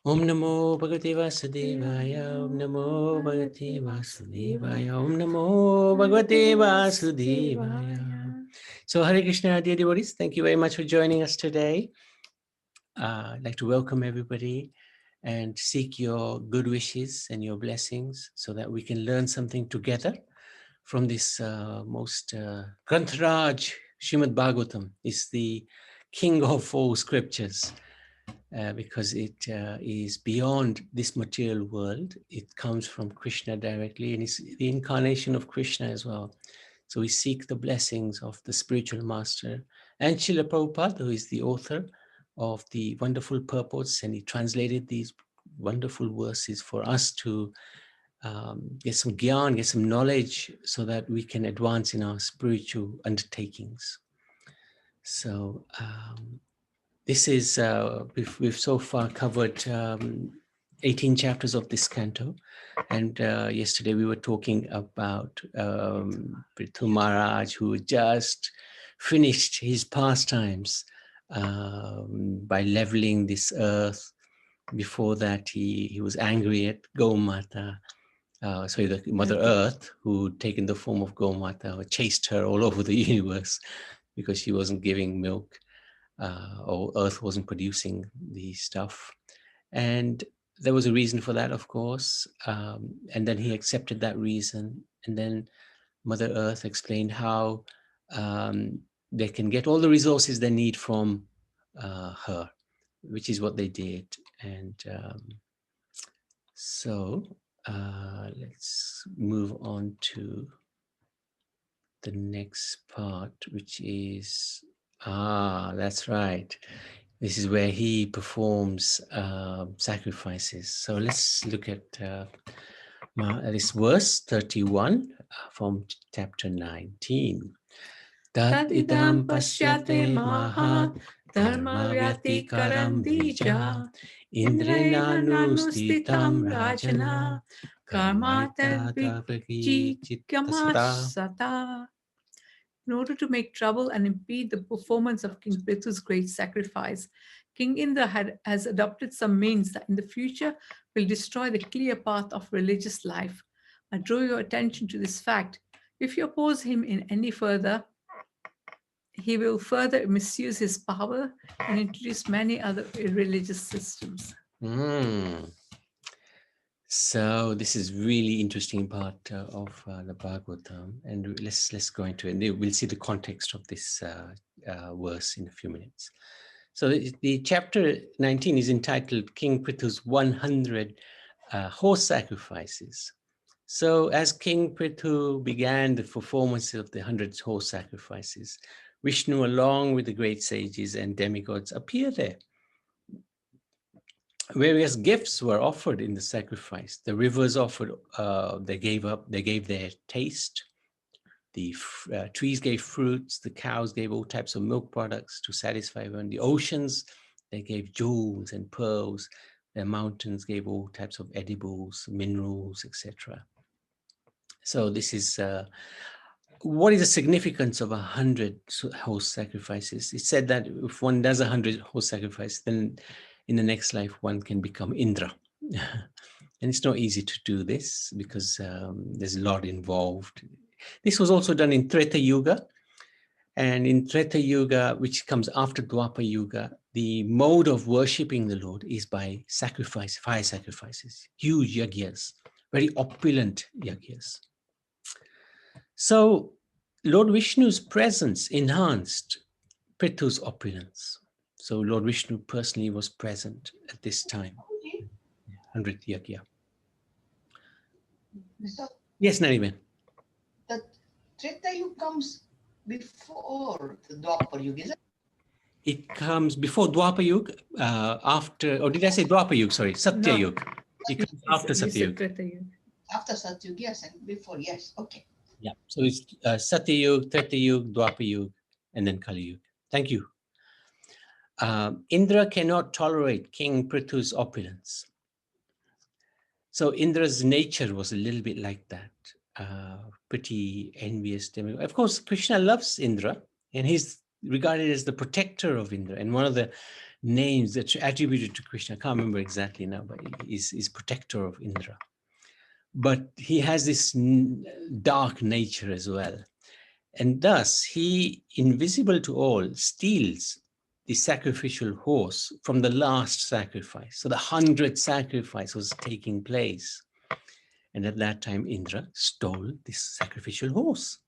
Om Namo Bhagavate Vasudevaya, Om Namo Bhagavate Vasudevaya, Om Namo Bhagavate Vasudevaya. So Hare Krishna, dear devotees, thank you very much for joining us today. I'd like to welcome everybody and seek your good wishes and your blessings so that we can learn something together from this most Grantharaj. Srimad Bhagavatam is the king of all scriptures. Because it is beyond this material world. It comes from Krishna directly, and it's the incarnation of Krishna as well. So we seek the blessings of the spiritual master and Srila Prabhupada, who is the author of the wonderful purports, and he translated these wonderful verses for us to get some gyan, get some knowledge, so that we can advance in our spiritual undertakings. So this is, we've so far covered 18 chapters of this canto. And yesterday we were talking about Prithu Maharaj, who just finished his pastimes by leveling this earth. Before that, he was angry at Gaumata, the Mother Earth, who had taken the form of Gaumata, or chased her all over the universe because she wasn't giving milk. Or Earth wasn't producing the stuff. And there was a reason for that, of course. And then he accepted that reason. And then Mother Earth explained how they can get all the resources they need from her, which is what they did. And so let's move on to the next part, which is, that's right. This is where he performs sacrifices. So let's look at this verse 31 from chapter 19. Tatidam pasyate maha dharma vyatikaram bija indrena nustitam rajana karmata sata. In order to make trouble and impede the performance of King Prithu's great sacrifice, King Indra has adopted some means that in the future will destroy the clear path of religious life. I draw your attention to this fact. If you oppose him in any further, he will further misuse his power and introduce many other irreligious systems. So this is really interesting part of the Bhagavatam, and let's go into it. And we'll see the context of this verse in a few minutes. So the chapter 19 is entitled King Prithu's 100 horse sacrifices. So as King Prithu began the performance of the 100 horse sacrifices, Vishnu, along with the great sages and demigods, appeared there. Various gifts were offered in the sacrifice. The rivers offered, they gave their taste. The trees gave fruits. The cows gave all types of milk products to satisfy everyone. The oceans, they gave jewels and pearls. The mountains gave all types of edibles, minerals, etc. So this is, what is the significance of 100 horse sacrifices? It's said that if one does 100 horse sacrifices, then in the next life, one can become Indra. And it's not easy to do this because there's a lot involved. This was also done in Treta Yuga. And in Treta Yuga, which comes after Dwapara Yuga, the mode of worshipping the Lord is by sacrifice, fire sacrifices, huge yagyas, very opulent yagyas. So Lord Vishnu's presence enhanced Prithu's opulence. So Lord Vishnu personally was present at this time. 100 yagya. Yes, Nariman. The Treta Yuga comes before the Dwapara Yuga, is it? It comes before Dwapara Yuga, after, or did I say Dwapara Yuga? Sorry, Satya No. Yuga. It comes after Satya Yuga. After Satya Yuga, yes, and before, yes, okay. Yeah, so it's Satya Yuga, Treta Yuga, Dwapara Yuga, and then Kali Yuga. Thank you. Indra cannot tolerate King Prithu's opulence. So Indra's nature was a little bit like that, pretty envious demigod. Of course, Krishna loves Indra, and he's regarded as the protector of Indra. And one of the names that are attributed to Krishna. I can't remember exactly now, but he's protector of Indra. But he has this dark nature as well. And thus, he, invisible to all, steals the sacrificial horse from the last sacrifice. So the 100th sacrifice was taking place. And at that time, Indra stole this sacrificial horse.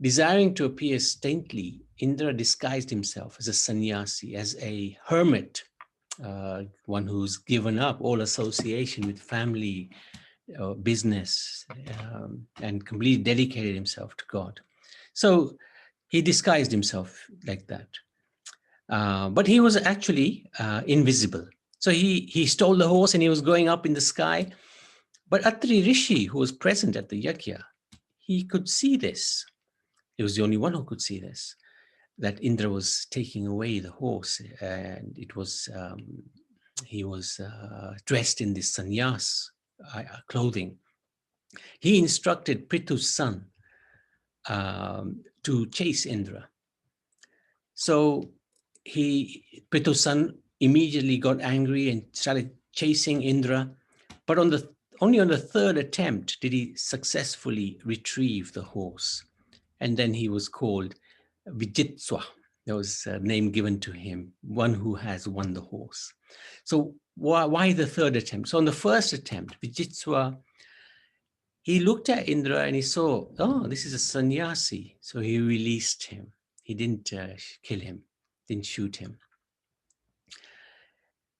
Desiring to appear saintly, Indra disguised himself as a sannyasi, as a hermit, one who's given up all association with family, business, and completely dedicated himself to God. So he disguised himself like that. But he was actually invisible. So he stole the horse and he was going up in the sky. But Atri Rishi, who was present at the yajna, he could see this. He was the only one who could see this, that Indra was taking away the horse, and it was he was dressed in this sannyas clothing. He instructed Prithu's son to chase Indra. So Prithu's son immediately got angry and started chasing Indra, but only on the third attempt did he successfully retrieve the horse. And then he was called Vijitswa. That was a name given to him, one who has won the horse. So why the third attempt? So on the first attempt, Vijitswa, he looked at Indra and he saw, oh, this is a sannyasi. So he released him. He didn't kill him, didn't shoot him.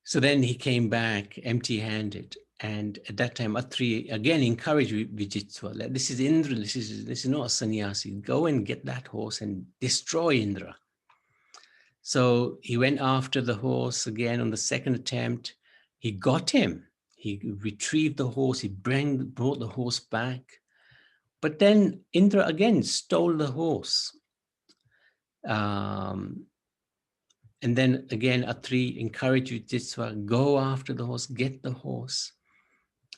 So then he came back empty-handed. And at that time, Atri again encouraged Vijitswa, this is Indra, this is not a sannyasi. Go and get that horse and destroy Indra. So he went after the horse again on the second attempt. He got him. He retrieved the horse. He brought the horse back. But then Indra again stole the horse. And then again, Atri encouraged Vijitswa, go after the horse, get the horse.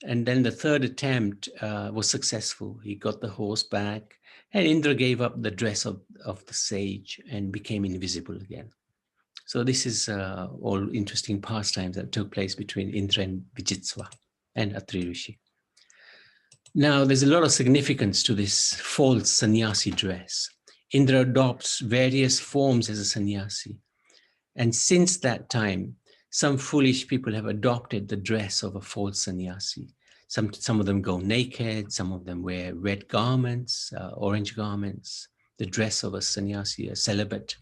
And then the third attempt was successful. He got the horse back, and Indra gave up the dress of the sage and became invisible again. So this is all interesting pastimes that took place between Indra and Vijitswa and Atri Rishi. Now, there's a lot of significance to this false sannyasi dress. Indra adopts various forms as a sannyasi. And since that time, some foolish people have adopted the dress of a false sannyasi. Some of them go naked, some of them wear red garments, orange garments, the dress of a sannyasi, a celibate,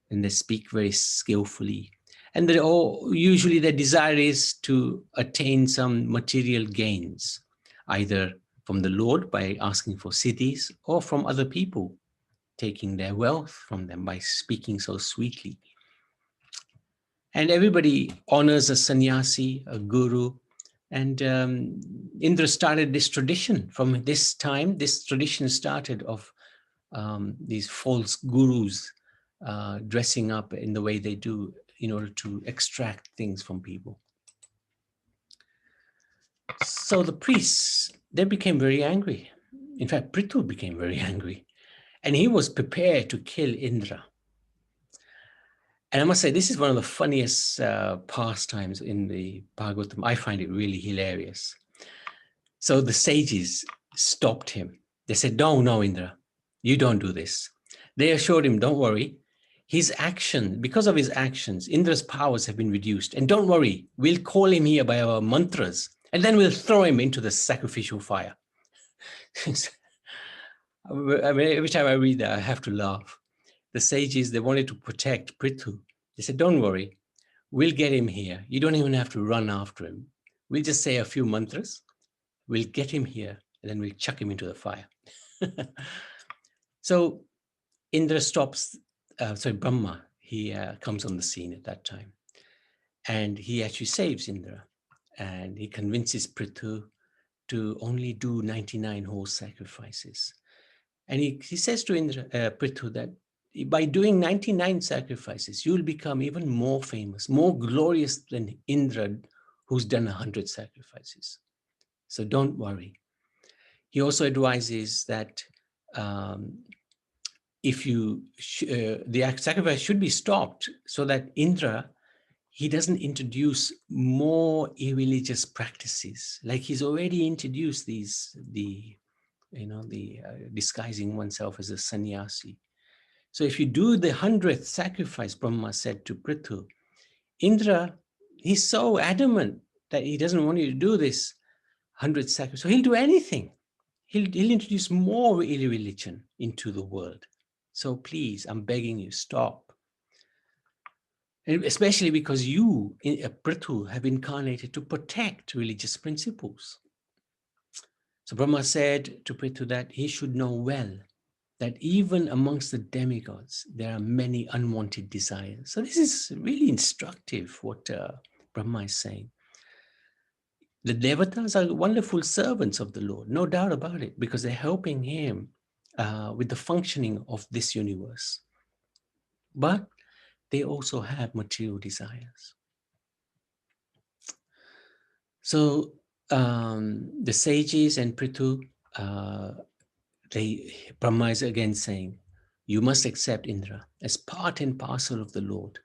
and they speak very skillfully. And usually their desire is to attain some material gains, either from the Lord by asking for siddhis, or from other people, taking their wealth from them by speaking so sweetly. And everybody honors a sannyasi, a guru. And Indra started this tradition. From this time, this tradition started of these false gurus dressing up in the way they do in order to extract things from people. So the priests, they became very angry. In fact, Prithu became very angry. And he was prepared to kill Indra. And I must say, this is one of the funniest pastimes in the Bhagavatam. I find it really hilarious. So the sages stopped him. They said, no, Indra, you don't do this. They assured him, don't worry. His action, because of his actions, Indra's powers have been reduced. And don't worry, we'll call him here by our mantras, and then we'll throw him into the sacrificial fire. I mean, every time I read that, I have to laugh. The sages, they wanted to protect Prithu. They said, don't worry, we'll get him here. You don't even have to run after him. We'll just say a few mantras. We'll get him here, and then we'll chuck him into the fire. So Indra stops, Brahma, he comes on the scene at that time. And he actually saves Indra. And he convinces Prithu to only do 99 horse sacrifices. And he says to Prithu that by doing 99 sacrifices, you'll become even more famous, more glorious than Indra, who's done 100 sacrifices. So don't worry. He also advises that if the sacrifice should be stopped so that Indra he doesn't introduce more irreligious practices. Like he's already introduced the disguising oneself as a sannyasi. So if you do the 100th sacrifice, Brahma said to Prithu, Indra, he's so adamant that he doesn't want you to do this 100th sacrifice. So he'll do anything. He'll introduce more irreligion into the world. So please, I'm begging you, stop. And especially because you, Prithu, have incarnated to protect religious principles. So Brahma said to Prithu that he should know well that even amongst the demigods, there are many unwanted desires. So this is really instructive, what Brahma is saying. The devatas are wonderful servants of the Lord, no doubt about it, because they're helping him with the functioning of this universe. But they also have material desires. So the sages and Prithu, Brahma is again saying, you must accept Indra as part and parcel of the Lord,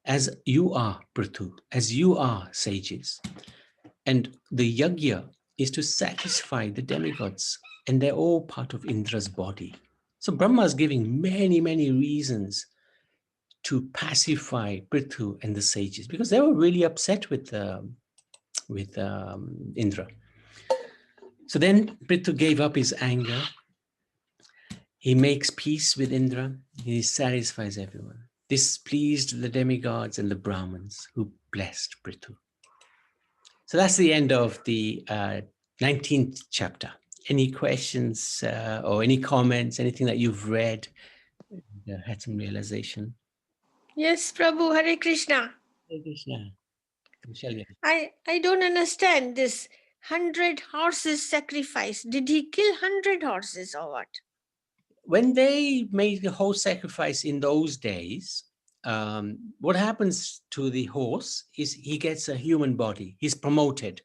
as you are, Prithu, as you are, sages. And the yajna is to satisfy the demigods, and they're all part of Indra's body. So Brahma is giving many, many reasons to pacify Prithu and the sages, because they were really upset with Indra. So then Prithu gave up his anger. He makes peace with Indra. He satisfies everyone. This pleased the demigods and the Brahmins, who blessed Prithu. So that's the end of the 19th chapter. Any questions or any comments, anything that you've read, had some realization? Yes, Prabhu, Hare Krishna. Hare Krishna. Michelle. I don't understand this 100 horses sacrifice. Did he kill 100 horses or what? When they made the whole sacrifice in those days, what happens to the horse is he gets a human body. He's promoted.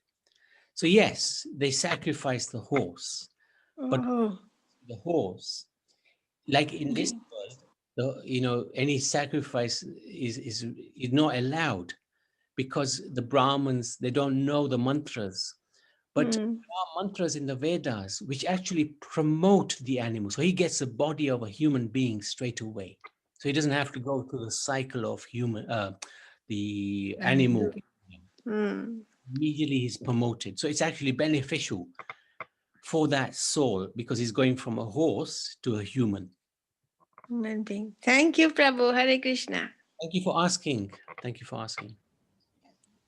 So yes, they sacrifice the horse, but Oh. the horse, like in this world, any sacrifice is not allowed, because the Brahmins, they don't know the mantras. But there are mantras in the Vedas which actually promote the animal. So he gets the body of a human being straight away. So he doesn't have to go through the cycle of the animal. Immediately he's promoted. So it's actually beneficial for that soul, because he's going from a horse to a human. Human being. Thank you, Prabhu. Hare Krishna. Thank you for asking. Thank you for asking.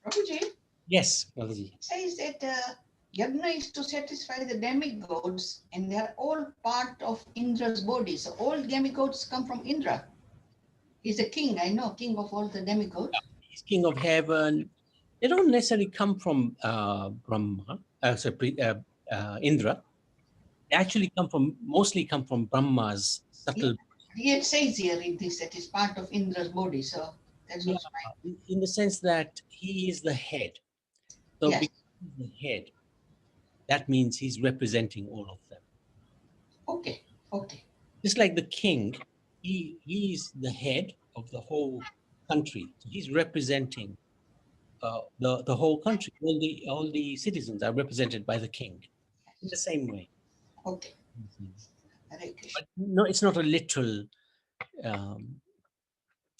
Prabhuji, Yes, Motherji. it says that yajna is to satisfy the demigods, and they are all part of Indra's body. So all demigods come from Indra. He's a king, I know, king of all the demigods. He's king of heaven. They don't necessarily come from Brahma, Indra. They actually mostly come from Brahma's subtle. Yeah, it says here in this that is part of Indra's body. So that's also fine. In the sense that he is the head. So Yes. because he's the head, that means he's representing all of them. Okay. Just like the king, he's the head of the whole country. So he's representing the whole country. All the citizens are represented by the king in the same way. Okay. But no, it's not a literal.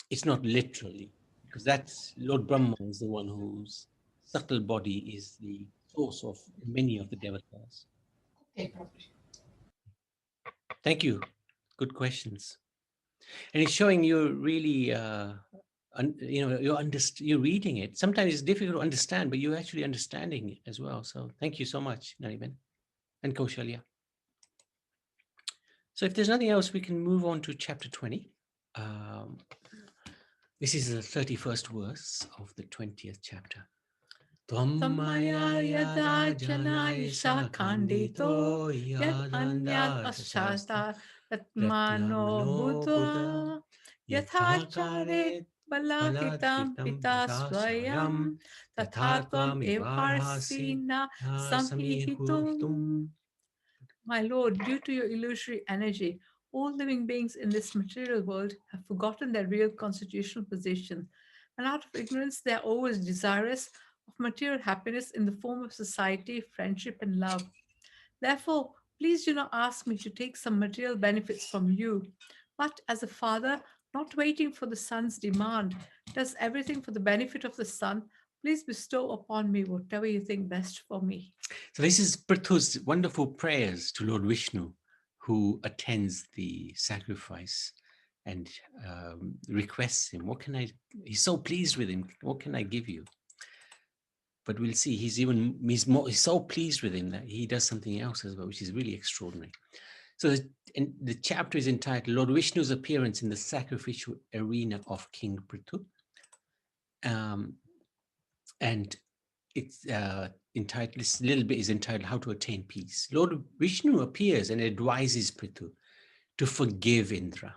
It's not literally, because that's Lord Brahma is the one whose subtle body is the source of many of the devatas. Okay, Prabhuji. Thank you. Good questions. And it's showing you really, you're reading it. Sometimes it's difficult to understand, but you're actually understanding it as well. So thank you so much, Nariman and Kaushalya. So if there's nothing else, we can move on to chapter 20. This is the 31st verse of the 20th chapter. Tvammaya yada janayasha khandito yad andhat paschasta Tatmano Buddha Yathachare Balakritam Pita Swayam Tathatvam Evarhasina Samhihitum. My Lord, due to your illusory energy, all living beings in this material world have forgotten their real constitutional position. and out of ignorance, they are always desirous of material happiness in the form of society, friendship, and love. Therefore, please do not ask me to take some material benefits from you, but as a father, not waiting for the son's demand, does everything for the benefit of the son, please bestow upon me whatever you think best for me. So this is Prithu's wonderful prayers to Lord Vishnu, who attends the sacrifice and requests him, what can I, he's so pleased with him, what can I give you? But we'll see, he's so pleased with him that he does something else as well, which is really extraordinary. So the chapter is entitled Lord Vishnu's Appearance in the Sacrificial Arena of King Prithu. And it's entitled, this little bit is entitled How to Attain Peace. Lord Vishnu appears and advises Prithu to forgive Indra.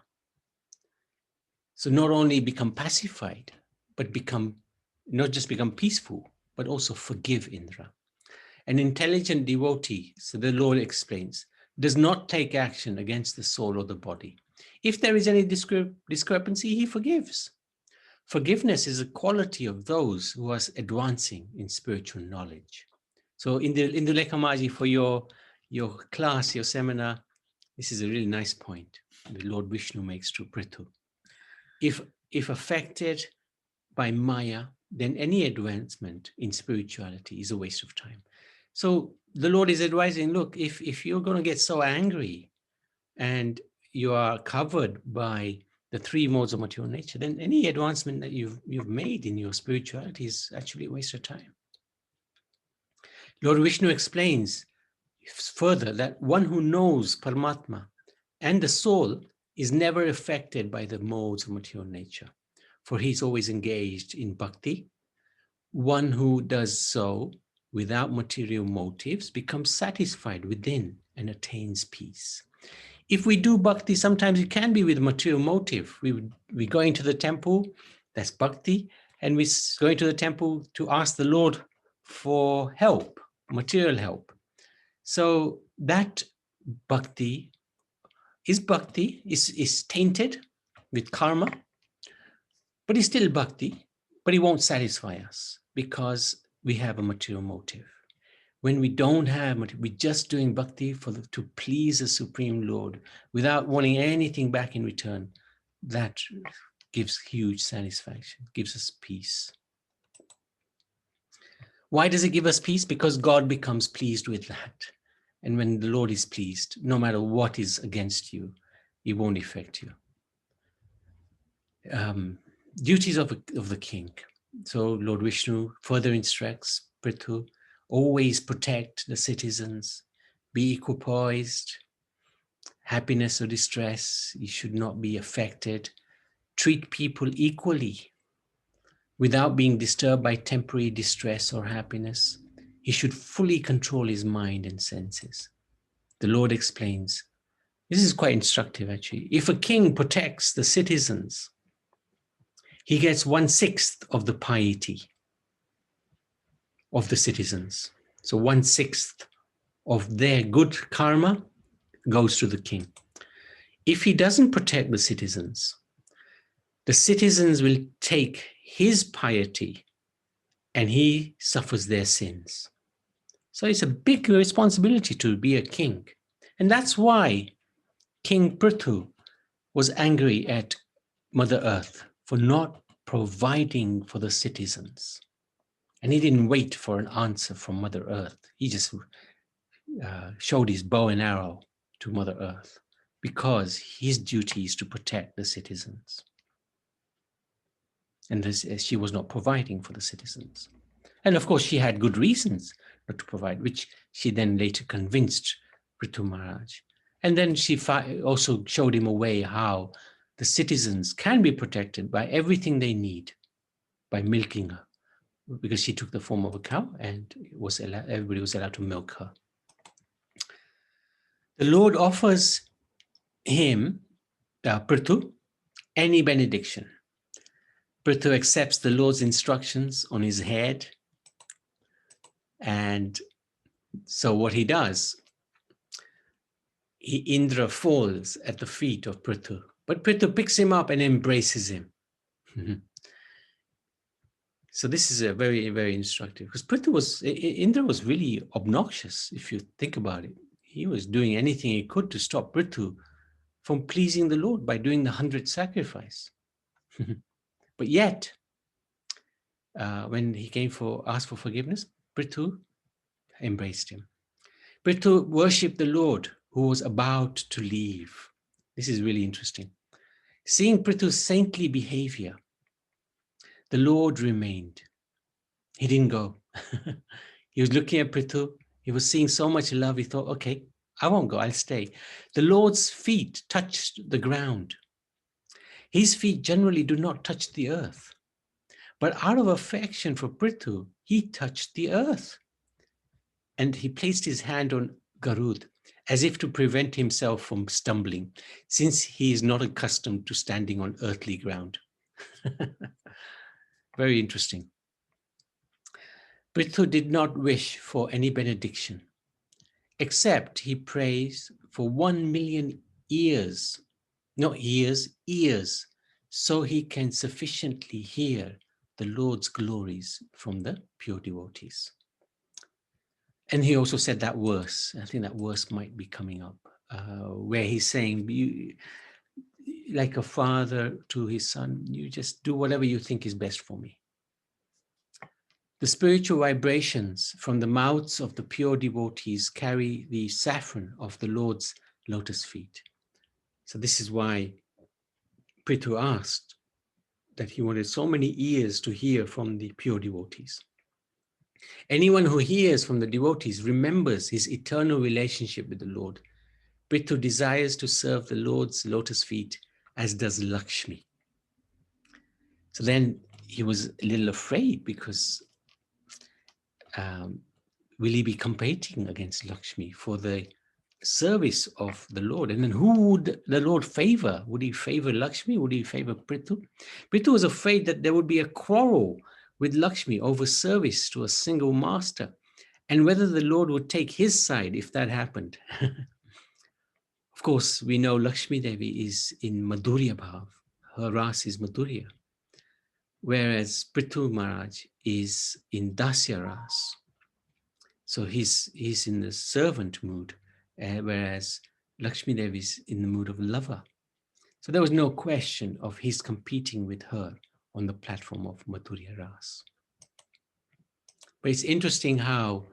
So not only become pacified, but not just become peaceful, but also forgive Indra. An intelligent devotee, so the Lord explains, does not take action against the soul or the body. If there is any discrepancy, he forgives. Forgiveness is a quality of those who are advancing in spiritual knowledge. So in the Lekamaji, for your class, your seminar, this is a really nice point the Lord Vishnu makes to Prithu. If affected by Maya, then any advancement in spirituality is a waste of time. So the Lord is advising, look, if you're going to get so angry and you are covered by the three modes of material nature, then any advancement that you've made in your spirituality is actually a waste of time. Lord Vishnu explains further that one who knows Paramatma and the soul is never affected by the modes of material nature, for he's always engaged in bhakti. One who does so without material motives becomes satisfied within and attains peace. If we do bhakti, sometimes it can be with material motive. We go into the temple, that's bhakti, and we go into the temple to ask the Lord for help, material help. So that bhakti is tainted with karma, but it's still bhakti, but it won't satisfy us because we have a material motive. When we don't have, we're just doing bhakti to please the Supreme Lord without wanting anything back in return, that gives huge satisfaction, gives us peace. Why does it give us peace? Because God becomes pleased with that. And when the Lord is pleased, no matter what is against you, it won't affect you. Duties of the king. So Lord Vishnu further instructs Prithu, always protect the citizens, be equipoised, happiness or distress, you should not be affected, treat people equally without being disturbed by temporary distress or happiness. He should fully control his mind and senses. The Lord explains, this is quite instructive actually. If a king protects the citizens, he gets 1/6 of the piety of the citizens. So 1/6 of their good karma goes to the king. If he doesn't protect the citizens will take his piety and he suffers their sins. So it's a big responsibility to be a king. And that's why King Prithu was angry at Mother Earth for not providing for the citizens. And he didn't wait for an answer from Mother Earth. He just showed his bow and arrow to Mother Earth because his duty is to protect the citizens. And she was not providing for the citizens. And of course, she had good reasons not to provide, which she then later convinced Prithu Maharaj. And then she also showed him a way how the citizens can be protected by everything they need, by milking her, because she took the form of a cow and everybody was allowed to milk her. The Lord offers him, Prithu, any benediction. Prithu accepts the Lord's instructions on his head. And so what he does, Indra falls at the feet of Prithu. But Prithu picks him up and embraces him. So this is a very, very instructive, because Prithu was, Indra was really obnoxious, if you think about it. He was doing anything he could to stop Prithu from pleasing the Lord by doing the 100th sacrifice. But yet, when he came asked for forgiveness, Prithu embraced him. Prithu worshipped the Lord who was about to leave. This is really interesting. Seeing Prithu's saintly behavior, the Lord remained. He didn't go. He was looking at Prithu. He was seeing so much love. He thought, okay, I won't go, I'll stay. The Lord's feet touched the ground. His feet generally do not touch the earth. But out of affection for Prithu, he touched the earth. And he placed his hand on Garud, as if to prevent himself from stumbling, since he is not accustomed to standing on earthly ground. Very interesting. Prithu did not wish for any benediction, except he prays for 1 million years, not years, ears, so he can sufficiently hear the Lord's glories from the pure devotees. And he also said that verse, I think that verse might be coming up, where he's saying, like a father to his son, you just do whatever you think is best for me. The spiritual vibrations from the mouths of the pure devotees carry the saffron of the Lord's lotus feet. So this is why Prithu asked that he wanted so many ears to hear from the pure devotees. Anyone who hears from the devotees remembers his eternal relationship with the Lord. Prithu desires to serve the Lord's lotus feet, as does Lakshmi. So then he was a little afraid, because will he be competing against Lakshmi for the service of the Lord? And then who would the Lord favor? Would he favor Lakshmi? Would he favor Prithu? Prithu was afraid that there would be a quarrel with Lakshmi over service to a single master, and whether the Lord would take his side if that happened. Of course, we know Lakshmi Devi is in Madhurya Bhav. Her ras is Madhurya, whereas Prithu Maharaj is in Dasya ras. So he's in the servant mood, whereas Lakshmi Devi is in the mood of lover. So there was no question of his competing with her on the platform of Madhurya ras. But it's interesting how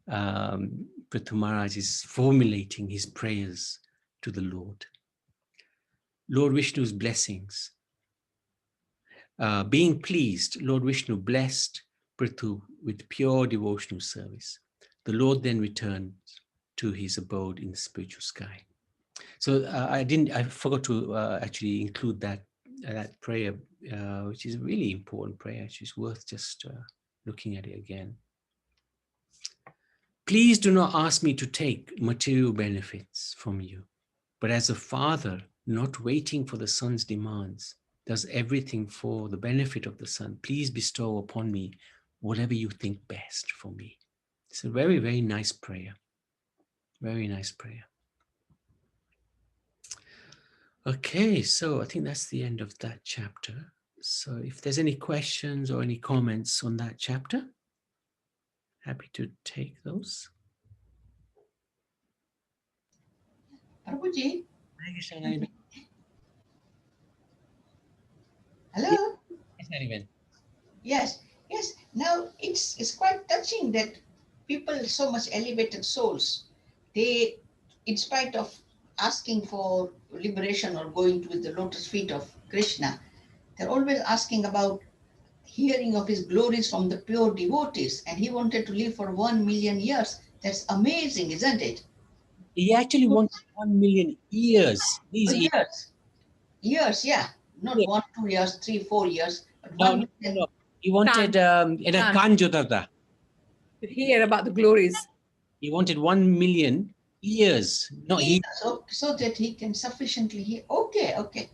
Prithu Maharaj is formulating his prayers to the Lord. Lord Vishnu's blessings. Being pleased, Lord Vishnu blessed Prithu with pure devotional service. The Lord then returned to his abode in the spiritual sky. So I forgot to actually include that prayer, which is a really important prayer. It's worth just looking at it again. Please do not ask me to take material benefits from you, but as a father, not waiting for the son's demands, does everything for the benefit of the son, please bestow upon me whatever you think best for me. It's a very, very nice prayer. Very nice prayer. Okay, so I think that's the end of that chapter. So if there's any questions or any comments on that chapter, happy to take those. Prabhuji. Hello? Yes, yes. Now it's quite touching that people, so much elevated souls, they, in spite of asking for liberation or going to the lotus feet of Krishna, they're always asking about hearing of his glories from the pure devotees, and he wanted to live for 1 million years. That's amazing, isn't it? He actually wanted 1 million years. Years, yeah. Not Yeah. 1, 2 years, 3, 4 years, but No, 1 million. no. He wanted in a Kanjodada. To hear about the glories. He wanted 1 million years. No, So that he can sufficiently hear. Okay. Okay.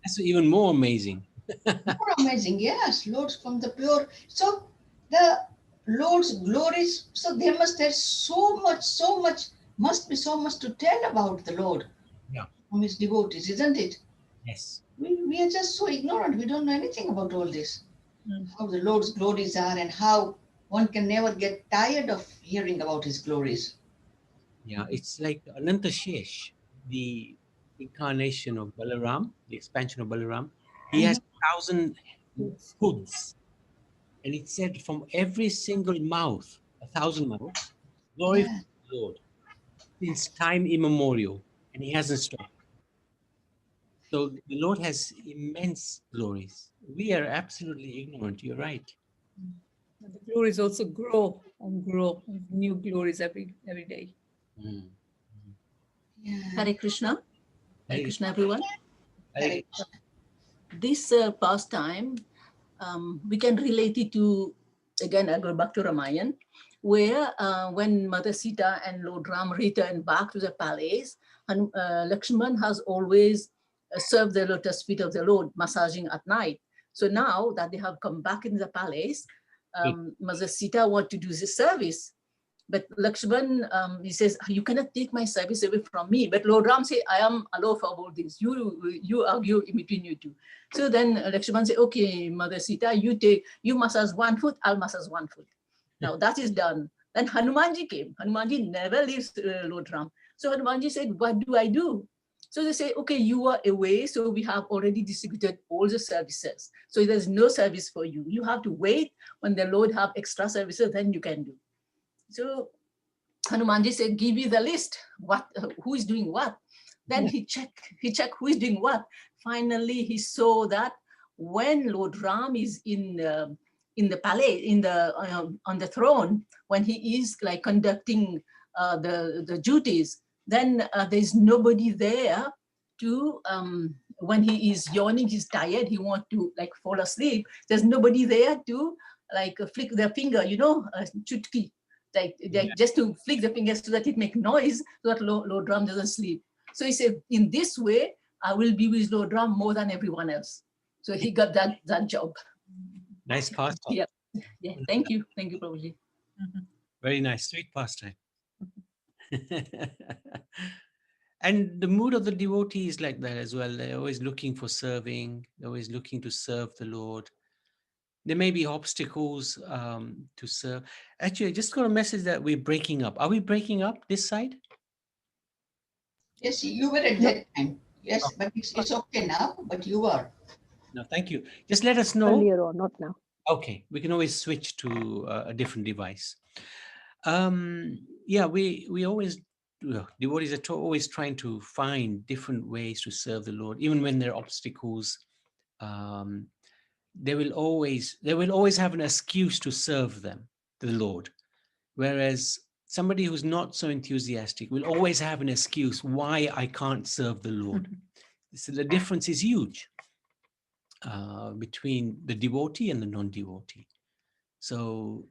That's even more amazing. More amazing, yes. Lords from the pure. So the Lord's glories. So there's so much, must be so much to tell about the Lord. Yeah. From his devotees, isn't it? Yes. We are just so ignorant. We don't know anything about all this. how the Lord's glories are, and how one can never get tired of hearing about his glories. Yeah, it's like Anantashesh, the incarnation of Balaram, the expansion of Balaram. He has 1,000 hoods. And it said from every single mouth, 1,000 mouths, glorify Yeah. the Lord since time immemorial. And he hasn't stopped. So the Lord has immense glories. We are absolutely ignorant. You're right. The glories also grow and grow, new glories every day. Mm. Yeah. Hare Krishna. Hare Krishna, everyone. Hare This pastime, we can relate it to, again, I go back to Ramayan, where when Mother Sita and Lord Ram returned back to the palace, and Lakshman has always served the lotus feet of the Lord, massaging at night. So now that they have come back in the palace, Mother Sita wants to do the service. But Lakshman, he says, you cannot take my service away from me. But Lord Ram said, I am allowed for all this. You argue in between you two. So then Lakshman said, okay, Mother Sita, you massage one foot, I'll massage one foot. Now that is done. Then Hanumanji came. Hanumanji never leaves Lord Ram. So Hanumanji said, what do I do? So they say, okay, you are away, so we have already distributed all the services. So there's no service for you. You have to wait when the Lord have extra services, then you can do. So Hanumanji said, give me the list, who is doing what. Then he checked who is doing what. Finally, he saw that when Lord Ram is in the palace, on the throne, when he is like conducting the duties, then there's nobody there to, when he is yawning, he's tired, he wants to like fall asleep. There's nobody there to like flick their finger, chutki. Like just to flick the fingers so that it make noise, so that Lord Ram doesn't sleep. So he said, in this way, I will be with Lord Ram more than everyone else. So he got that job. Nice pastime. Yeah. Thank you, Prabhuji. Very nice, sweet pastime. And the mood of the devotee is like that as well. They're always looking for serving. They're always looking to serve the Lord. There may be obstacles to serve. Actually, I just got a message that we're breaking up. Are we breaking up this side? Yes, you were at that time. Yes, but it's okay now, but you were. No, thank you. Just let us know. Earlier or not now. Okay, we can always switch to a different device. Yeah, we always, devotees are always trying to find different ways to serve the Lord, even when there are obstacles. They will always have an excuse to serve them, the Lord. Whereas somebody who's not so enthusiastic will always have an excuse why I can't serve the Lord. So the difference is huge between the devotee and the non-devotee. So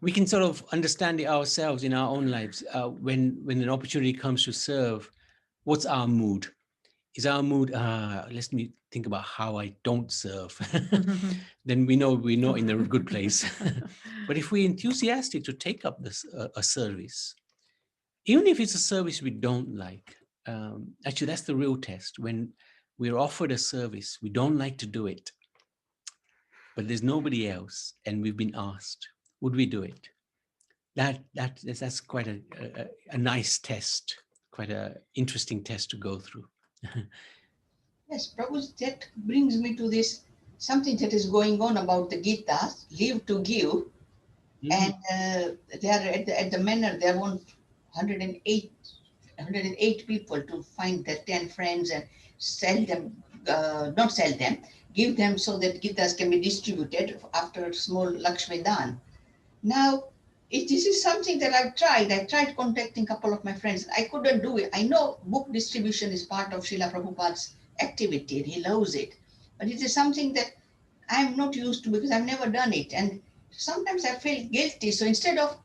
we can sort of understand it ourselves in our own lives. When an opportunity comes to serve, what's our mood? Is our mood, let me think about how I don't serve. Then we know we're not in a good place. But if we're enthusiastic to take up this a service, even if it's a service we don't like, actually that's the real test. When we're offered a service, we don't like to do it, but there's nobody else and we've been asked, would we do it? That's quite a nice test, quite an interesting test to go through. Yes, Prabhu, that brings me to this, something that is going on about the Gita, live to give. And they are at the manor, they want 108 people to find their 10 friends and sell them, not sell them, give them so that Gitas can be distributed after small Lakshmi Dan. Now, this is something that I've tried. I tried contacting a couple of my friends. I couldn't do it. I know book distribution is part of Srila Prabhupada's activity and he loves it. But it is something that I'm not used to because I've never done it. And sometimes I feel guilty. So instead of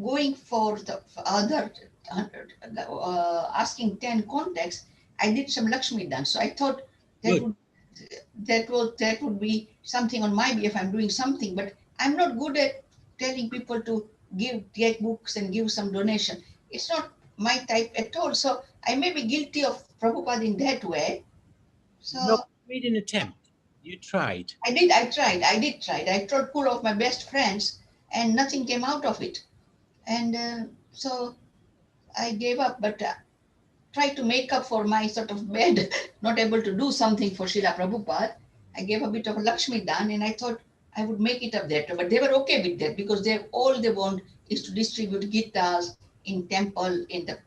going for the other, asking 10 contacts, I did some Lakshmi dance. So I thought that would be something on my behalf. I'm doing something, but I'm not good at telling people to get books and give some donation. It's not my type at all. So I may be guilty of Prabhupada in that way. So no, made an attempt. You tried. I did try. I tried pull off my best friends and nothing came out of it. And so I gave up, but tried to make up for my sort of bed, not able to do something for Srila Prabhupada. I gave a bit of Lakshmi Dan and I thought I would make it up there too. But they were okay with that because all they want is to distribute Gitas in temple, in the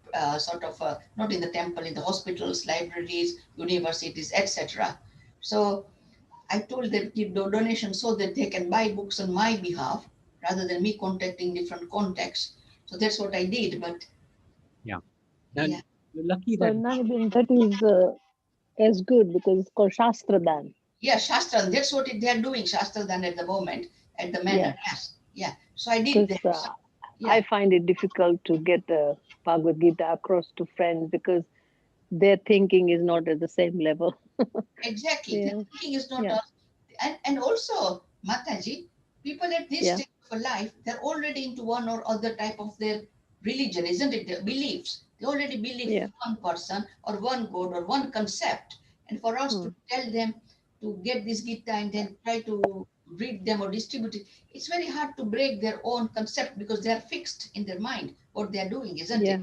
not in the temple, in the hospitals, libraries, universities, etc. So I told them give donation so that they can buy books on my behalf rather than me contacting different contacts. So that's what I did. But Now, yeah, you're lucky So that that is as good because it's called Shastradan. yeah, Shastra, that's what they are doing, Shastra Dan at the moment, at the manor. Yes. Yeah. So I did Because that. So, yeah, I find it difficult to get the Bhagavad Gita across to friends because their thinking is not at the same level. exactly. The Yeah, thinking is not yeah, and also, Mataji, people at this yeah, stage of a life, they're already into one or other type of their religion, isn't it? Their beliefs. They already believe yeah. one person or one God or one concept. And for us Hmm. to tell them to get this Gita and then try to read them or distribute it, it's very hard to break their own concept because they're fixed in their mind what they're doing, isn't Yeah, it?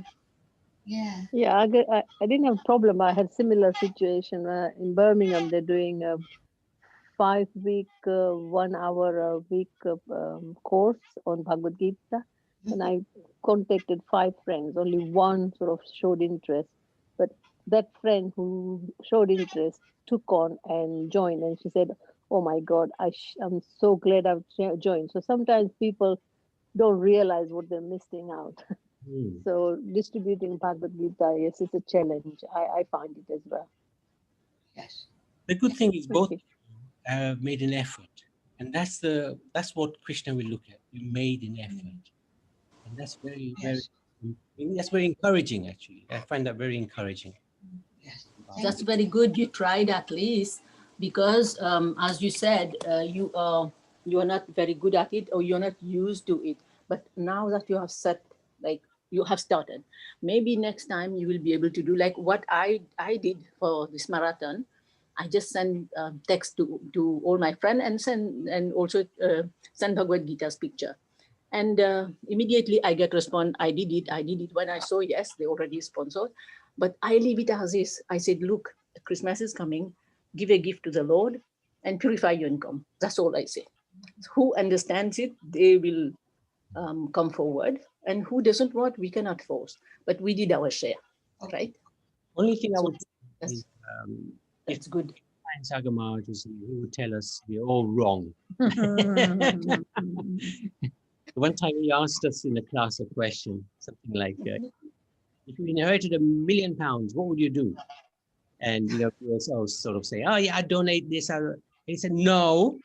Yeah. yeah. I didn't have a problem. I had similar situation in Birmingham. They're doing a 5 week, 1 hour a week course on Bhagavad Gita. And I contacted 5 friends. Only one sort of showed interest. But that friend who showed interest took on and joined. And she said, "Oh my God, I'm so glad I've joined." So sometimes people don't realize what they're missing out. hmm, So distributing Bhagavad Gita, yes, it's a challenge. I find it as well. Yes. the good thing is both Okay. have made an effort, and that's what Krishna will look at. You made an effort, and that's Yes. that's very encouraging. Actually, I find that very encouraging. Yes. Wow. Thank That's you. very good. You tried at least because, as you said, you are not very good at it or you're not used to it. But now that you have set, like you have started, maybe next time you will be able to do like what I did for this marathon. I just send text to all my friends and also send Bhagavad Gita's picture. And immediately I get response, I did it. When I saw, yes, they already sponsored, but I leave it as is. I said, look, Christmas is coming, give a gift to the Lord and purify your income. That's all I say. Who understands it, they will come forward. And who doesn't want, we cannot force. But we did our share, Okay. right? Only thing I So would that's, is if that's good. Saga Maharaj was here, he would tell us we're all wrong. One time he asked us in a class a question, something like, if you inherited £1 million, what would you do? And, we also sort of say, oh yeah, I donate this. And he said, no,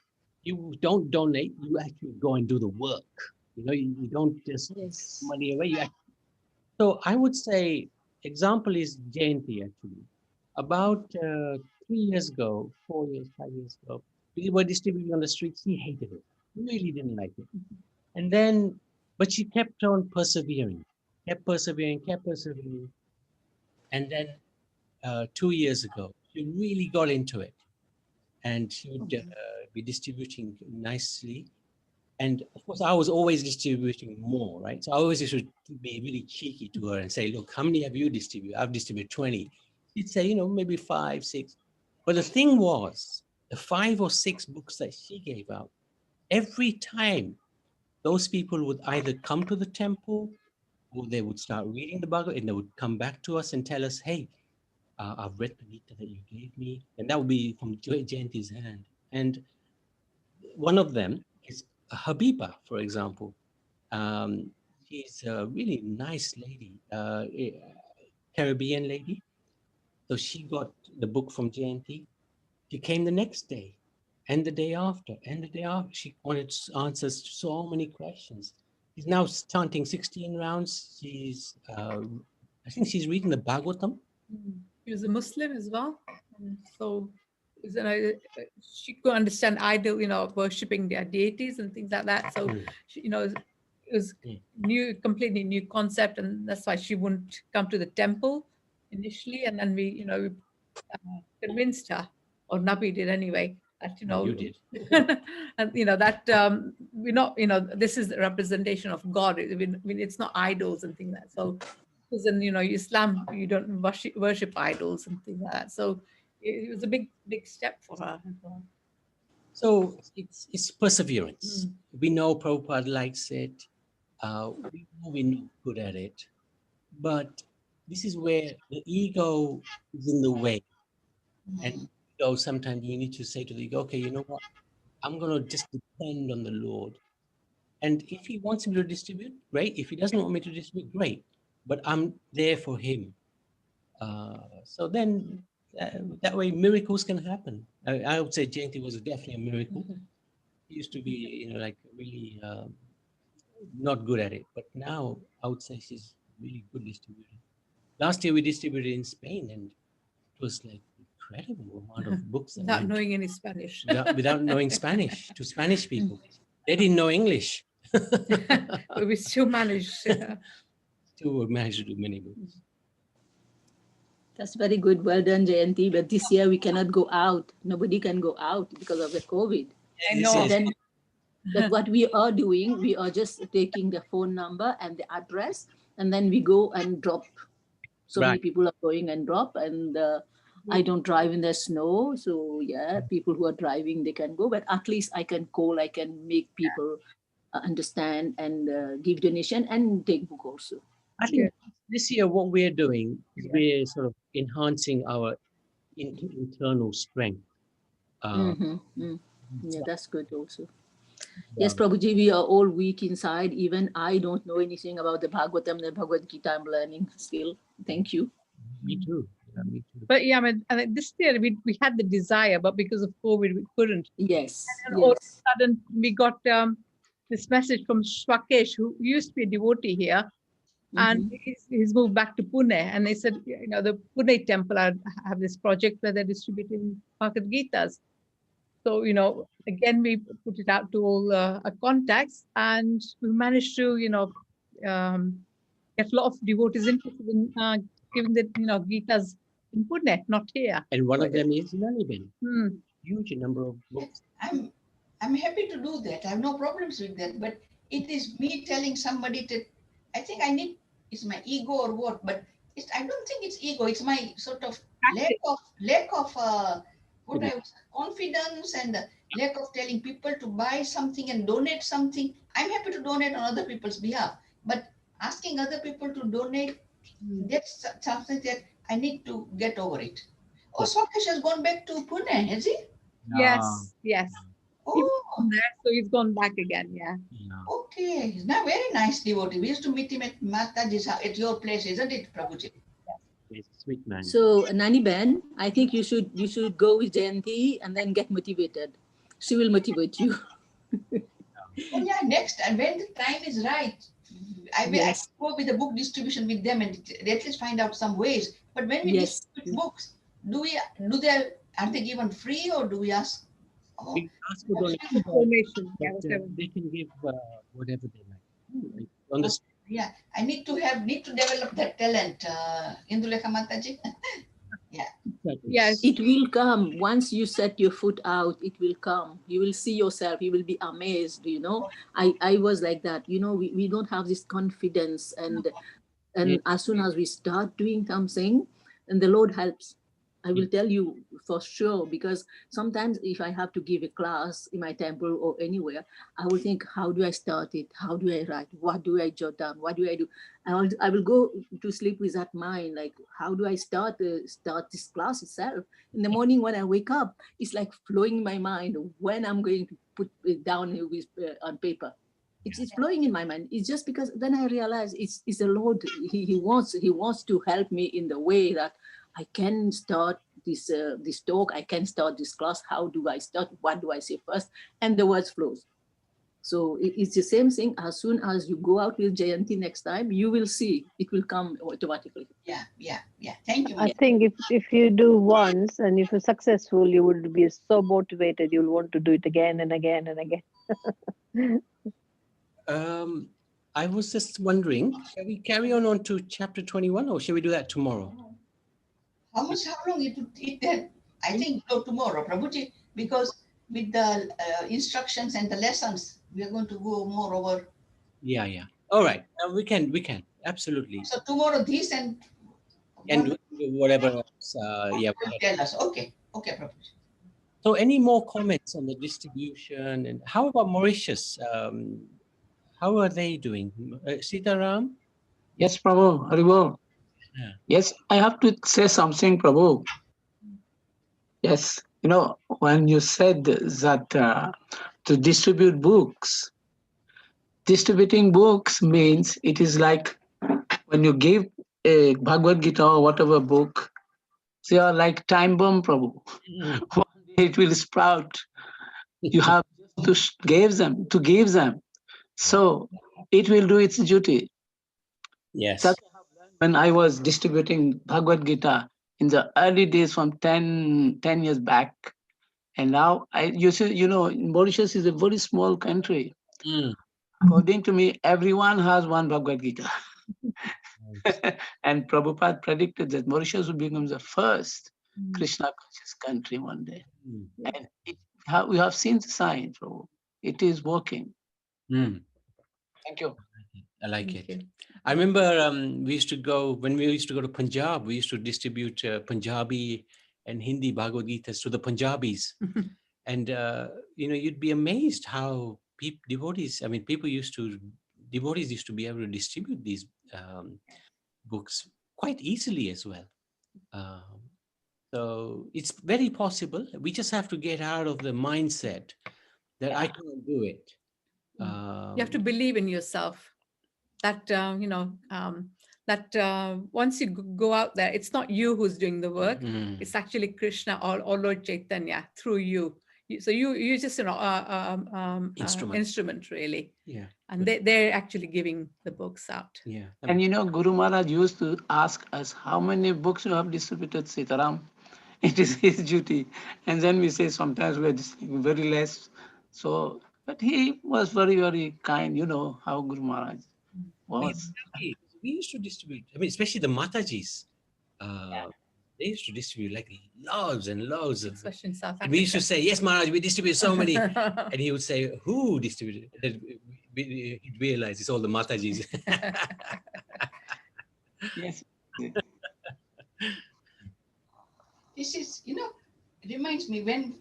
you don't donate. You actually go and do the work. You don't just Yes. money away. So I would say, example is Jayanti actually. About 3 years ago, 4 years, 5 years ago, we were distributing on the streets. He hated it. Really didn't like it. And then, but she kept on persevering, kept persevering, kept persevering. And then 2 years ago, she really got into it. And she would be distributing nicely. And of course, I was always distributing more, right? So I always used to be really cheeky to her and say, look, how many have you distributed? I've distributed 20. She'd say, maybe 5, 6. But the thing was, the 5 or 6 books that she gave out, every time those people would either come to the temple or they would start reading the Bhagavad and they would come back to us and tell us, hey, I've read the Gita that you gave me. And that would be from Jayanti's hand. And one of them is Habiba, for example. She's a really nice lady, Caribbean lady. So she got the book from Jayanti. She came the next day and the day after and the day after. She wanted answers to so many questions. She's now chanting 16 rounds. I think she's reading the Bhagavatam. He was a Muslim as well. So she could understand idol, worshipping their deities and things like that. So, she, it was completely new concept. And that's why she wouldn't come to the temple initially. And then we convinced her, or Nabi did anyway, that, you No, know, you did. and that we're not, this is the representation of God. I mean, it's not idols and things like that. So, because in Islam, you don't worship idols and things like that. So, it was a big step for her. So it's perseverance. We know Prabhupada likes it. We know we're not good at it. But this is where the ego is in the way. And ego, sometimes we need to say to the ego, okay, you know what? I'm going to just depend on the Lord. And if he wants me to distribute, great. If he doesn't want me to distribute, great. But I'm there for him. So then that way miracles can happen. I would say Jayanti was definitely a miracle. He used to be, like really not good at it. But now I would say she's really good distributor. Last year we distributed in Spain and it was like incredible amount of books. that Without went knowing any Spanish. without knowing Spanish to Spanish people. They didn't know English. But we still managed. Still managed to do many books. That's very good. Well done, Jayanti. But this year we cannot go out. Nobody can go out because of the COVID. I This know. is- Then, but what we are doing, we are just taking the phone number and the address, and then we go and drop. So many Right. people are going and drop, and I don't drive in the snow. So yeah, people who are driving, they can go. But at least I can call, I can make people understand and give donation and take book also. I think this year what we're doing is we're sort of enhancing our internal strength. Yeah, that's good also. Yes, Prabhuji, we are all weak inside. Even I don't know anything about the Bhagavatam, the Bhagavad Gita. I'm learning still. Thank you. Me too. Yeah, me too. But yeah, I mean, this year we had the desire, but because of COVID, we couldn't. Yes. And all of Yes. a sudden, we got this message from Shwakesh, who used to be a devotee here, and he's moved back to Pune. And they said, the Pune temple have this project where they're distributing Bhagavad Gitas. So, again, we put it out to all our contacts, and we managed to, get a lot of devotees interested in giving the, Gitas in Pune, not here. And one of them is Naniben. Hmm. Huge number of books. I'm happy to do that. I have no problems with that. But it is me telling somebody that I think it's my ego or what, but I don't think it's ego. It's my sort of lack of confidence and lack of telling people to buy something and donate something. I'm happy to donate on other people's behalf, but asking other people to donate, that's something that I need to get over it. Oh, Swakesh has gone back to Pune, has he? Yes. He was Oh, there, so he's gone back again. Yeah. okay. He's now very nice devotee. We used to meet him at Mataji's house, at your place, isn't it, Prabhuji? He's a sweet man. So Nani Ben, I think you should go with Jayanti and then get motivated. She will motivate you. Oh yeah, next time when the time is right, I will go with the book distribution with them and at least find out some ways. But when we distribute books, are they given free or do we ask? Oh, We ask for Information. they can give whatever they like. On the yeah, I need to develop that talent, Indulekha Mataji. Yeah. Yes. It will come. Once you set your foot out, it will come. You will see yourself. You will be amazed, I was like that. We don't have this confidence. And as soon as we start doing something, and the Lord helps. I will tell you for sure, because sometimes if I have to give a class in my temple or anywhere, I will think, how do I start it? How do I write? What do I jot down? What do I do? I will go to sleep with that mind, like, how do I start this class itself? In the morning when I wake up, it's like flowing in my mind when I'm going to put it down with, on paper. It's flowing in my mind. It's just because then I realize it's the Lord. He wants to help me in the way that I can start this talk. I can start this class. How do I start? What do I say first? And the words flows. So it's the same thing. As soon as you go out with Jayanti next time, you will see it will come automatically. Yeah. Thank you. I think if you do once and if you're successful, you would be so motivated. You'll want to do it again and again and again. I was just wondering, shall we carry on to chapter 21 or shall we do that tomorrow? How long it would take that? I think tomorrow, Prabhuji, because with the instructions and the lessons. We are going to go more over. Yeah. All right. We can. Absolutely. So tomorrow this and And whatever else, yeah. will tell us. Okay, Prabhuji. So any more comments on the distribution? And how about Mauritius? How are they doing? Sitaram? Yes, Prabhu. Haribol. Yeah. Yes, I have to say something, Prabhu. Yes, when you said that to distribute books, distributing books means it is like when you give a Bhagavad Gita or whatever book, they are like time bomb, Prabhu. One day it will sprout. You have just to give them. So it will do its duty. Yes. That's when I was distributing Bhagavad Gita in the early days from 10 years back. And now, Mauritius is a very small country. Mm. According to me, everyone has one Bhagavad Gita. And Prabhupada predicted that Mauritius will become the first Krishna conscious country one day. Mm. And we have seen the sign, Prabhu. It is working. Mm. Thank you. I like Thank it. you. I remember when we used to go to Punjab, we used to distribute Punjabi and Hindi Bhagavad Gitas to the Punjabis. And, you'd be amazed how devotees used to be able to distribute these books quite easily as well. So it's very possible. We just have to get out of the mindset that I can't do it. You have to believe in yourself. That once you go out there, it's not you who's doing the work. It's actually Krishna or Lord Chaitanya through you. So you're just an instrument really. Yeah. And they're actually giving the books out. Yeah. And Guru Maharaj used to ask us, how many books you have distributed, Sitaram? It is his duty. And then we say sometimes we're distributing very less. So, but he was very, very kind, how Guru Maharaj was. We used to distribute, especially the Matajis. They used to distribute like loads and loads of. Especially in South And we used to Africa. say, yes, Maharaj, we distribute so many. And he would say, who distributed? And he'd realize it's all the Matajis. Yes. This is, it reminds me when,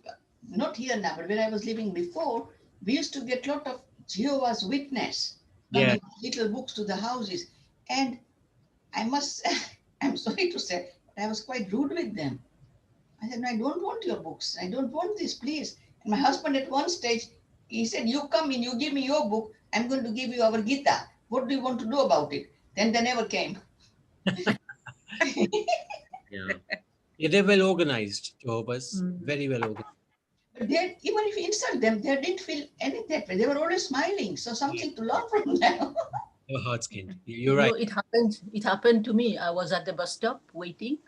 not here now, but where I was living before, we used to get a lot of Jehovah's Witness, Yeah. little books to the houses. And I'm sorry to say, but I was quite rude with them. I said, no, I don't want your books. I don't want this, please. And my husband at one stage, he said, you come in, you give me your book. I'm going to give you our Gita. What do you want to do about it? Then they never came. Yeah, they're well organized, Jehovah's. Very well organized. But even if you insult them, they didn't feel any that way. They were always smiling. So something to learn from them. They were hard-skinned. You're right. It happened to me. I was at the bus stop waiting,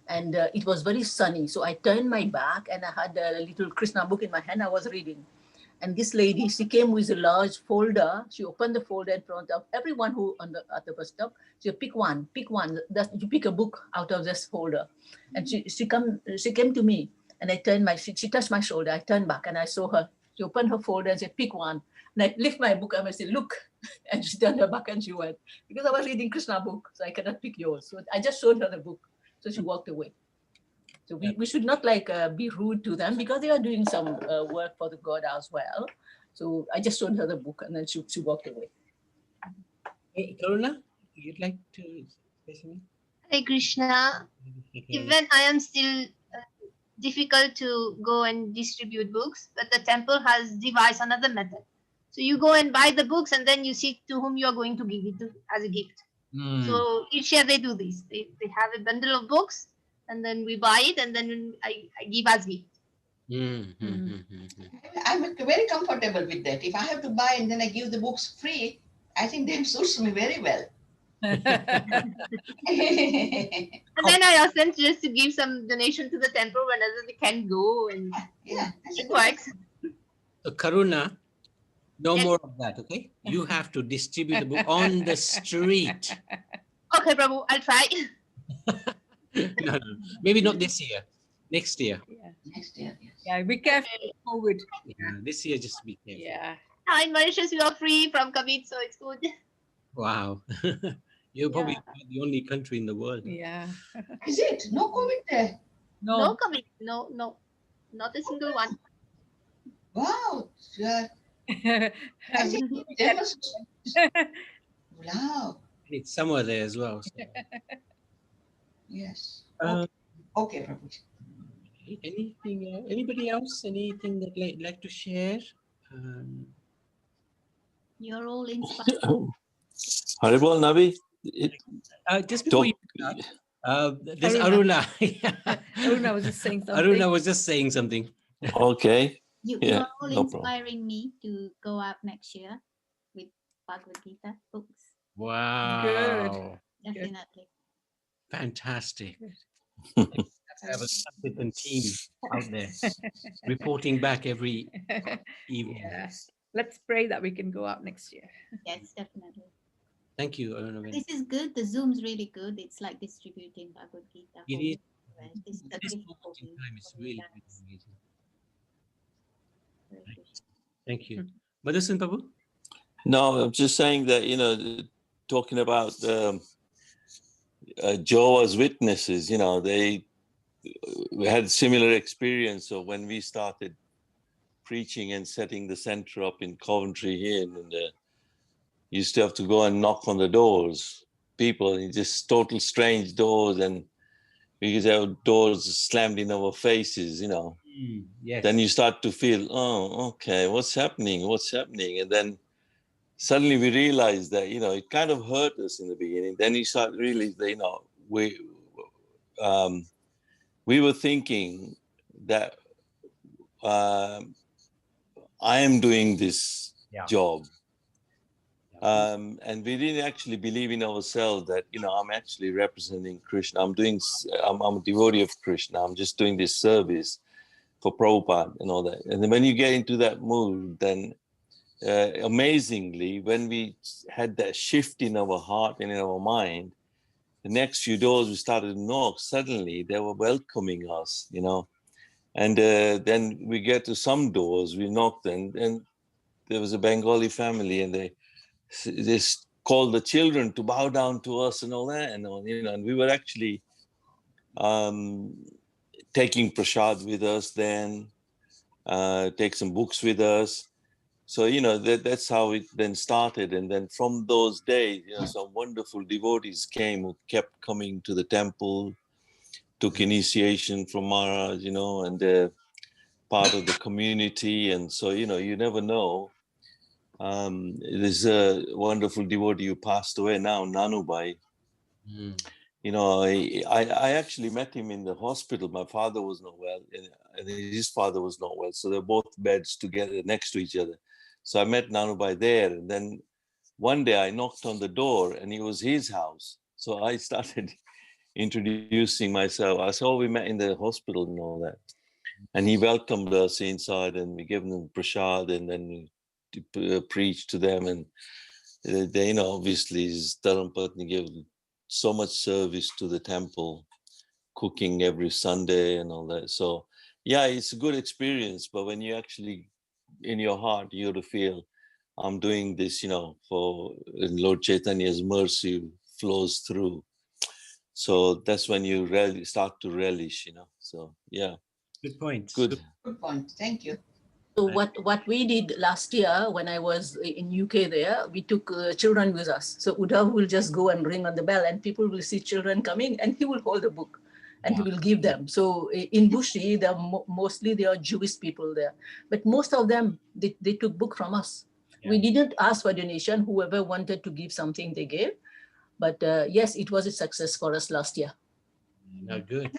and it was very sunny. So I turned my back, and I had a little Krishna book in my hand. I was reading. And this lady, she came with a large folder. She opened the folder in front of everyone who at the bus stop. She said, pick one. You pick a book out of this folder. And she came to me, and I turned she touched my shoulder. I turned back and I saw her. She opened her folder and said, pick one. And I lift my book and I said, look. And she turned her back and she went, because I was reading Krishna book, so I cannot pick yours. So I just showed her the book. So she walked away. So we should not be rude to them, because they are doing some work for the God as well. So I just showed her the book and then she walked away. Hey, Karuna, you'd like to say something? Hare Krishna. Even I am still difficult to go and distribute books, but the temple has devised another method. So you go and buy the books and then you see to whom you are going to give it to as a gift. So each year they do this. They have a bundle of books and then we buy it and then I give as gift. I'm very comfortable with that. If I have to buy and then I give the books free, I think that suits me very well. And then I ask them just to give some donation to the temple whenever they can go, and it works. So Karuna, no Yes. more of that, okay? You have to distribute the book on the street. Okay, Prabhu, I'll try. No, maybe not this year. Next year. Next year, yes. Yeah, be careful with COVID. This year, just be careful. Yeah. Now in Mauritius, we are free from COVID, so it's good. Wow. You're probably the only country in the world. Yeah. Is it? No COVID there? No No. COVID. No, no. Not a single one. Wow. Yeah. I think they must. Wow. It's summer there as well. So. Yes. Uh, Okay, Prabhuji. Anything? Anybody else? Anything that like to share? You're all inspired. Haribol Nabi. Just before you start, there's Aruna. Aruna was just saying something. Aruna was just saying something. Okay. You're all no problem. inspiring me to go out next year with Bhagavad Gita books. Wow. Good. Definitely. Fantastic. Have a Sankirtan team out there reporting back every evening. Yes. Let's pray that we can go out next year. Yes, definitely. Thank you, Aruna. This is good. The Zoom's really good. It's like distributing Bhagavad Gita. It is. This is the This gift moment for in me, time is for me, really that's amazing. very good. Thank you. Madhusan Prabhu? No, I'm just saying that, talking about Jehovah's Witnesses, we had similar experience. So when we started preaching and setting the center up in Coventry here, and used to have to go and knock on the doors, people, just total strange doors, and because our doors slammed in our faces, Yes. Then you start to feel, oh, okay, what's happening? And then suddenly we realized that, it kind of hurt us in the beginning. Then you start really, we were thinking that I am doing this job. And we didn't actually believe in ourselves that, I'm actually representing Krishna. I'm a devotee of Krishna. I'm just doing this service for Prabhupada and all that. And then when you get into that mood, then amazingly, when we had that shift in our heart and in our mind, the next few doors we started to knock, suddenly they were welcoming us, And then we get to some doors, we knocked, and there was a Bengali family, and they called the children to bow down to us and all that, and we were actually taking prasad with us then, take some books with us. So, that's how it then started. And then from those days, some wonderful devotees came who kept coming to the temple, took initiation from Maharaj, and they're part of the community. And so, you never know. There's a wonderful devotee who passed away now, Nanubai. I actually met him in the hospital. My father was not well, and his father was not well. So they're both beds together next to each other. So I met Nanubai there. And then one day I knocked on the door, and it was his house. So I started introducing myself. I said, we met in the hospital and all that. And he welcomed us inside, and we gave them prasad, and then we preached to them. And they, obviously, his Dharampatni gave so much service to the temple, cooking every Sunday and all that. So yeah, it's a good experience. But when you actually, in your heart, you have to feel, I'm doing this, for Lord Chaitanya's mercy flows through. So that's when you really start to relish, So yeah. Good point. Good point. Thank you. So what we did last year when I was in UK there, we took children with us. So Uddhav will just go and ring on the bell, and people will see children coming, and he will hold a book and he will give them. So in Bushi, mostly they are Jewish people there, but most of them, they took book from us. Yeah. We didn't ask for donation. Whoever wanted to give something, they gave. But yes, it was a success for us last year. No, good.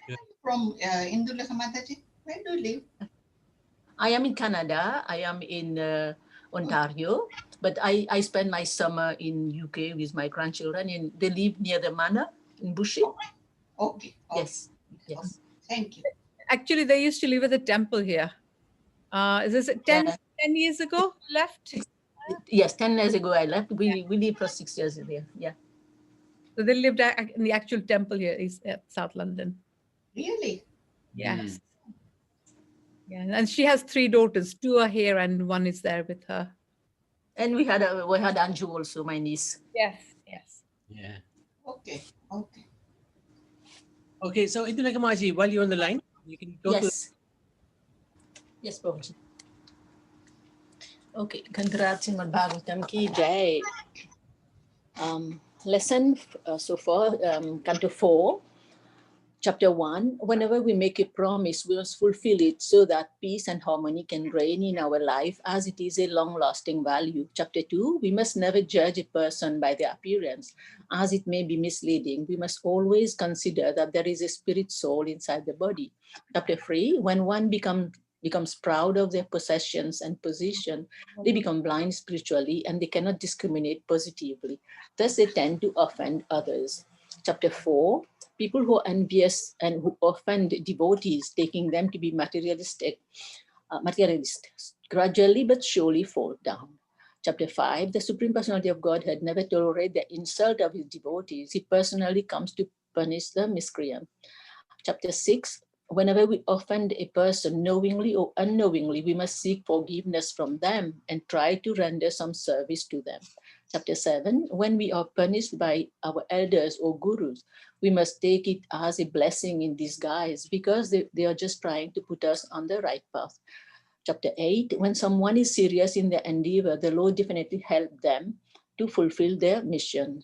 From Indulekha Mataji, where do you live? I am in Canada. I am in Ontario, but I spend my summer in UK with my grandchildren, and they live near the manor in Bushi. Okay. Yes. Yes. Thank you. Actually, they used to live at the temple here. Is this 10 years ago left? Yes, 10 years ago I left. We lived for 6 years there. Yeah. So they lived in the actual temple here in South London. Really? Yes. Yeah, and she has 3 daughters. 2 are here and 1 is there with her. And we had Anju also, my niece. Yes, yes. Yeah. Okay, okay. Okay, so Indulekamaji, while you're on the line, you can go to. Yes. Yes, Prabhuji. Okay, congrats Srimad Bhagavatam ki jai. Lesson so far, Canto 4, Chapter 1. Whenever we make a promise, we must fulfill it so that peace and harmony can reign in our life as it is a long-lasting value. Chapter 2, we must never judge a person by their appearance as it may be misleading. We must always consider that there is a spirit soul inside the body. Chapter 3, when one becomes proud of their possessions and position, they become blind spiritually and they cannot discriminate positively. Thus, they tend to offend others. Chapter 4, people who are envious and who offend devotees, taking them to be materialist, gradually but surely fall down. Chapter 5, the Supreme Personality of Godhead never tolerates the insult of his devotees. He personally comes to punish the miscreant. Chapter 6, whenever we offend a person knowingly or unknowingly, we must seek forgiveness from them and try to render some service to them. Chapter 7, when we are punished by our elders or gurus, we must take it as a blessing in disguise because they are just trying to put us on the right path. Chapter 8, when someone is serious in their endeavor, the Lord definitely helps them to fulfill their mission.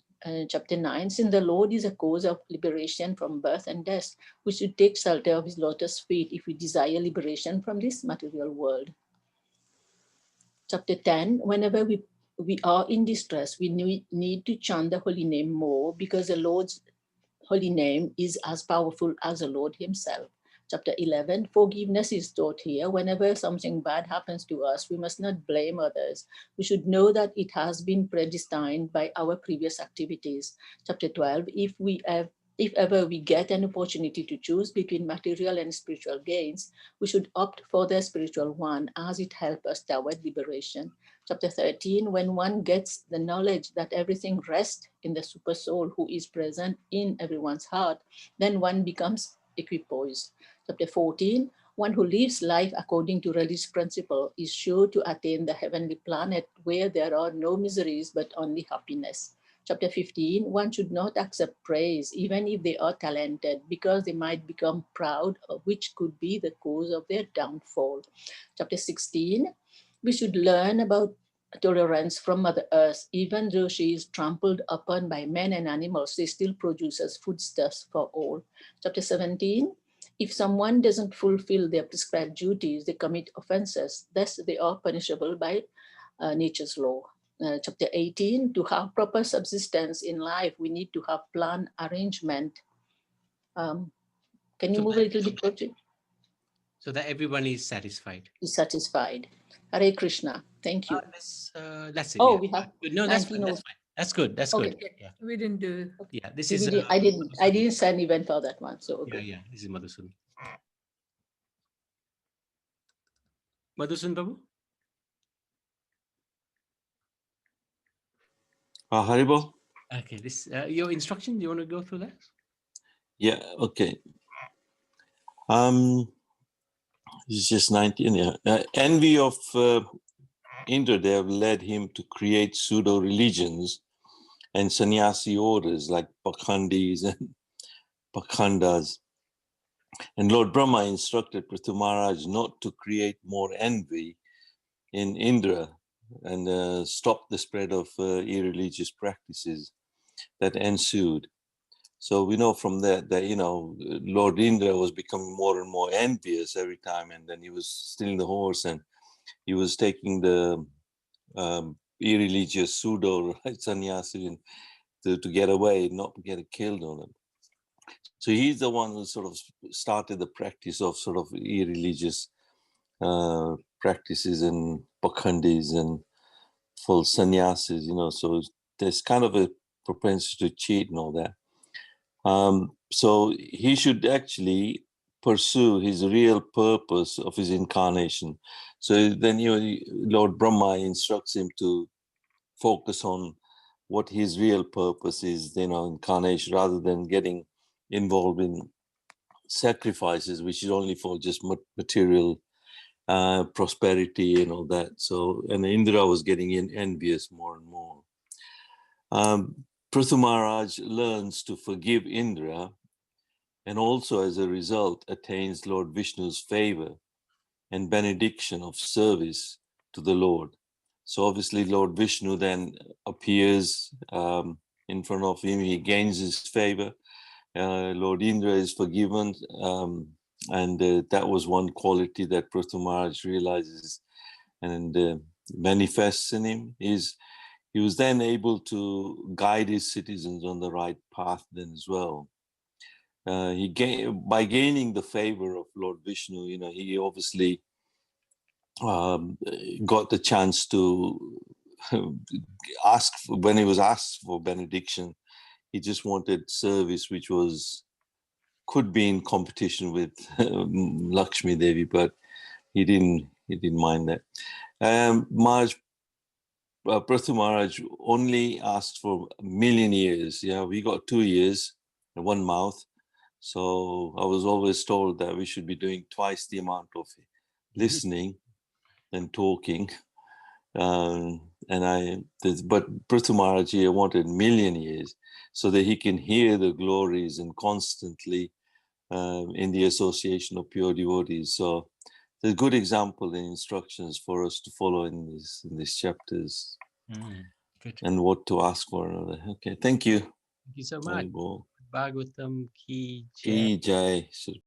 Chapter 9, since the Lord is a cause of liberation from birth and death, we should take shelter of his lotus feet if we desire liberation from this material world. Chapter 10, whenever we are in distress, we need to chant the holy name more because the Lord's holy name is as powerful as the Lord himself. Chapter 11, forgiveness is taught here. Whenever something bad happens to us, we must not blame others. We should know that it has been predestined by our previous activities. Chapter 12, if ever we get an opportunity to choose between material and spiritual gains, we should opt for the spiritual one as it helps us toward liberation. Chapter 13, when one gets the knowledge that everything rests in the super soul who is present in everyone's heart, then one becomes equipoised. Chapter 14, one who lives life according to religious principle is sure to attain the heavenly planet where there are no miseries but only happiness. Chapter 15, one should not accept praise even if they are talented because they might become proud, which could be the cause of their downfall. Chapter 16, we should learn about tolerance from Mother Earth. Even though she is trampled upon by men and animals, she still produces foodstuffs for all. Chapter 17, if someone doesn't fulfill their prescribed duties, they commit offenses. Thus, they are punishable by nature's law. Chapter 18, to have proper subsistence in life, we need to have plan arrangement. Can you move a little bit, Project? So that everyone is satisfied. Is satisfied. Hare Krishna. Thank you. That's it. Oh, yeah. we have. No, that's fine. That's fine. That's good. That's Okay, good. good. Yeah. We didn't do. Yeah. This See, is. I didn't send even for that one. So okay. Yeah. This is Madhusun. Madhusun Babu. Haribo? Okay. This your instruction. Do you want to go through that? Yeah. Okay. It's just 19. Yeah. Envy of Indra, they have led him to create pseudo religions and sannyasi orders like Pakhandis and Pakhandas. And Lord Brahma instructed Prithu Maharaj not to create more envy in Indra and stop the spread of irreligious practices that ensued. So we know from that, Lord Indra was becoming more and more envious every time, and then he was stealing the horse and he was taking the irreligious pseudo sannyasi to get away, not get killed on it. So he's the one who sort of started the practice of sort of irreligious practices and Pakhandis and full sannyasis, so there's kind of a propensity to cheat and all that. So he should actually pursue his real purpose of his incarnation. So then Lord Brahma instructs him to focus on what his real purpose is, incarnation, rather than getting involved in sacrifices, which is only for just material prosperity and all that. So, and Indra was getting envious more and more. Prithu Maharaj learns to forgive Indra, and also as a result attains Lord Vishnu's favor and benediction of service to the Lord. So obviously Lord Vishnu then appears in front of him, he gains his favor. Lord Indra is forgiven, and that was one quality that Prithu Maharaj realizes and manifests in him. He was then able to guide his citizens on the right path then as well. By gaining the favor of Lord Vishnu, he obviously got the chance to ask, when he was asked for benediction, he just wanted service which could be in competition with Lakshmi Devi, but he didn't mind that. Prithu Maharaj only asked for 1,000,000 years. Yeah, we got 2 years and 1 mouth. So I was always told that we should be doing twice the amount of listening and talking. But Prithu Maharaj wanted 1,000,000 years so that he can hear the glories and constantly in the association of pure devotees. So there's a good example and instructions for us to follow in these chapters. Good. And what to ask for. Okay, thank you. Thank you so much. Bhagavatam Bhagavatam ki jai. Ki Jai.